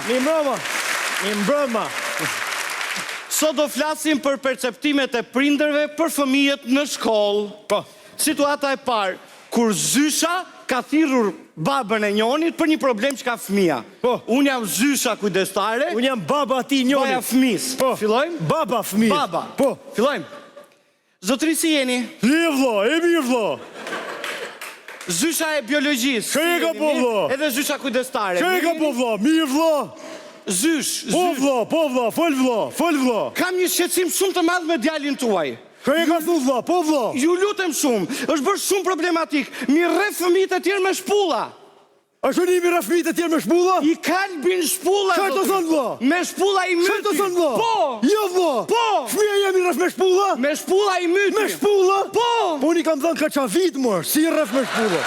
Mi mbrëma. Sot do flasim për perceptimet e prindërve për fëmijët në shkollë. Po. Situata e parë, kur Zysha ka thirrur babën e Njonit për një problem që ka fëmia. Po. Unë jam Zysha kujdestare. Unë jam baba ati Njonit. Baja fëmis. Po. Fillojmë? Baba fëmis. Baba. Po. Fillojmë. Zotri si jeni? Je vlla, e mirë vlla. Zysha e biologjisë. Çe e ka po vlla? Edhe Zysha kujdestare. Çe e ka po vlla? Mirë vlla. Zysh. Po vlla, fol vlla. Kam një shqetësim shumë të madh me djalin tuaj. Çe e ka thu vlla? Po vlla. Ju lutem shumë, është bërë shumë problematik. Mi rre fëmijët e tjerë me shpulla. A shoni mi rre fëmijët e tjerë me shpulla? I kalbin shpulla. Çfarë do thon vlla? Me shpulla i myti. Çfarë do thon vlla? Po. Jo vlla. Po. Fëmia jam i rref me shpulla? Me shpulla i myti. Me shpulla? Po. Po unë i kam thënë ka çavit mor, si i rref me shpulla.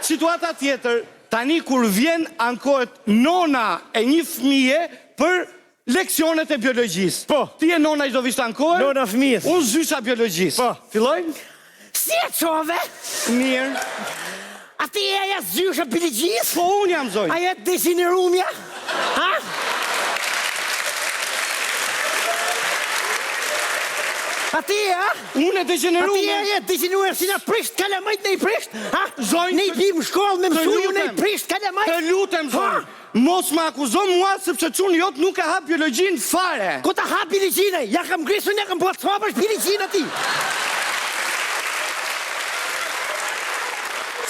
Situata tjetër, tani kur vjen ankohet nona e një fëmije për leksionet e biologjisë. Po. Ti e nona i do visht ankohet? Nona fëmijës. Unë Zysha biologjisë. Po. Fillojmë? Si e qove? Mirë. A ti e ja Zysha biologjisë? Po unë jam zonjë. A jetë degenerumja? Ha? A ti e, ha? Unë e A ti degeneruar. e jetë degeneruar si na prisht kalamajt në i prisht? Ha? Zonjë, Ne i bim shkollë me të mësuju në i lutem. prisht kalamajt? Të lutem, zonjë. Mos më akuzon mua sepse çuni jot nuk e ha biologjin fare. Ku ta ha biologjina? Ja kam grisun, ja kam po të hapësh biologjina ti.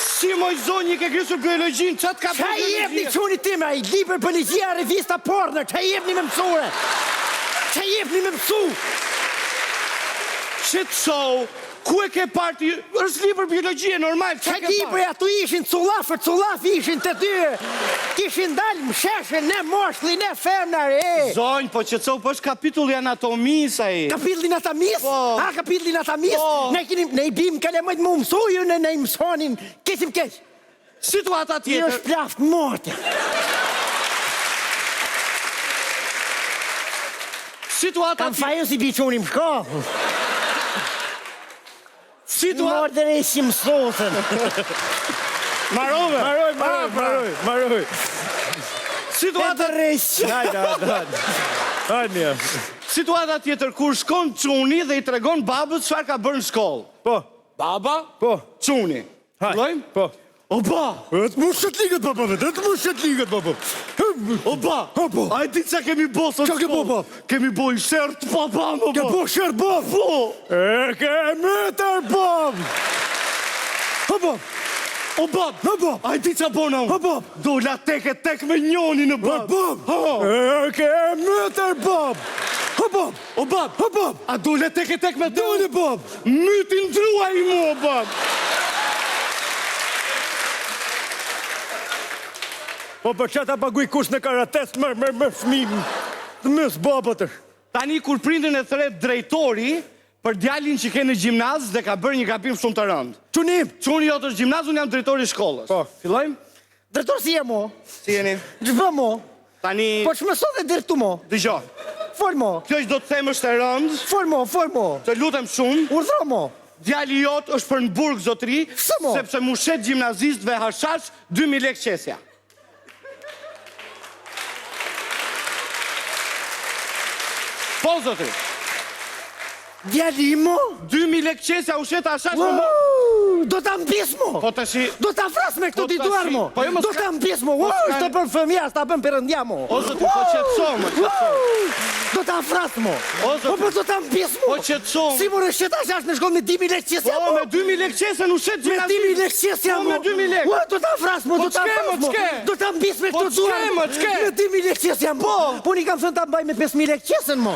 Si moj zonjë ke grisur biologjin, çat ka Qa i jepni quni time, a i liber biologjia, revista porno, qa i jepni me mësure? Qa i jepni me mësu? Shit show, ku e ke parti? Është libër biologjie normal, Qa çka ke libër parti? atu ishin culaf ishin të dy. Kishin dalë më sheshe, ne moshli, ne femnar, e. Zonjë, po qetëso, po është kapitulli anatomisë ai. Kapitli anatomis? Po. A, kapitli anatomis? Po. Ne i bim kalemajt më mësuju, ne i mësonin, kesim keq. Situata Një tjetër. është plaft morte. Situata Kam tjetër. fajën si biqunim shkollë. Situata. Morte e si mësotën. Marove. Maroj. Situata rejshë. Hajde. Situata tjetër kur shkon çuni dhe i tregon babës çfarë ka bërë në shkollë. Po. Baba? Po. Çuni. Fillojmë? Po. O ba! Të mu shëtligët, baba, të mu shëtligët, baba. O ba! Po. A e di që kemi bo sot Qa ke bo, bab? Kemi bo i shërt papa, më Ke ba. po shërë, bab? Po! E ke mëtër, bab. Ha, bab. O bab! Ha, bab. A e di që bona unë? Ha, bab. Dola tek me njoni në Ha, bab. bab. Ha! E ke mëtër, bab. Ha, bab. O bab! Ha, bab. A dole tek me Dole, bab. Mytin drua i mua, bab! Po për që ta paguj kush në karates më fmim. Të mësë babatër. Tani kur prindin e thret drejtori për djalin që ke në gjimnaz dhe ka bërë një gabim shumë të rëndë. Qunim. Çuni jot është gjimnaz, unë jam drejtori i shkollës. Po. Fillojmë? Drejtor si e mo? Si jeni? Gjëbë mo? Tani, Po që mëso dhe drejtu mo? dëgjoj. Fol mo? Kjo që do të them është e rëndë, Fol mo? të lutem shumë. Urdhro mo? Djali jot është për në burg, zotri, Pse mo? sepse mu shet gjimnazistëve hashash 2000 lekë qesja. Po, zotri, Djali mo? 2000 lekë qesja u shet hashash me mu. Do ta mbis mo? Po të shi... Do ta fras me këto Po, dituar tash, mo? po, jo, mos Do ka- ta mbis mo? mos ka- Shta bën fëmija, shta bën përëndja mo? O, zotri, po qetëso, më qetëso. Do ta fras mo? O, zotri. Po do ta mbis mo? Po qetëso. Si mo rëshqet ashash në shkollë me 2000 lekë qesja Po, mo? me 2000 lekë qesja u shet Me 2000 gjimnazistëve. lekë qesja Po, mo? me 2000 lekë. Ua, do ta fras mo? Po, Do ta ç'ke, fras mo, mo? ç'ke? Do ta mbis me Po, këto duar ç'ke, mo, ç'ke? Me 2000 lekë qesja mo? Po, unë i kam thënë ta mbaj me 5000 lekë qesën mo?